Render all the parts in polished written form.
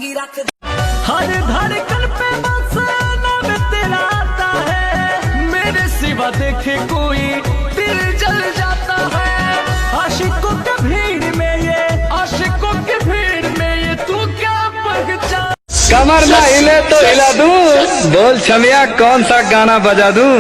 की रख। हर धड़कन पे बस नाम तेरा आता है, मेरे सिवा देखे कोई दिल जल जाता है। आशिकों के भीड़ में ये, आशिकों के भीड़ में ये तू क्या पहचान। कमर ना हिले तो हिला दूं, बोल छमिया कौन सा गाना बजा दूं।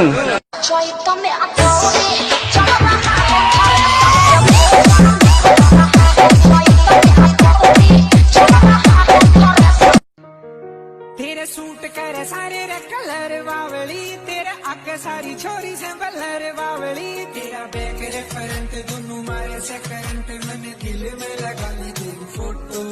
तेरे सूट करे सारे रे कलर बावली, तेरे आके सारी छोरी से बलर बावली। तेरा बैक रे फ्रंट दोनों मारे से करंट, मैंने दिल में लगा ली तेरी फोटो।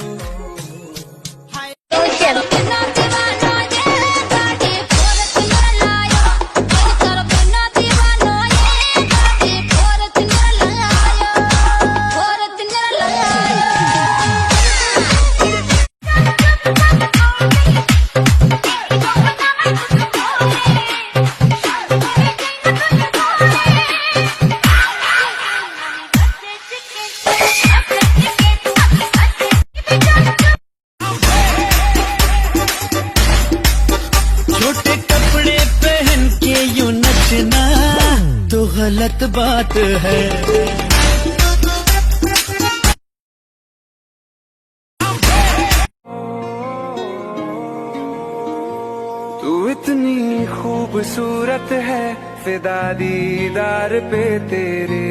छोटे कपड़े पहन के यूं नचना तो गलत बात है। तू इतनी खूबसूरत है, फिदा दीदार पे तेरे।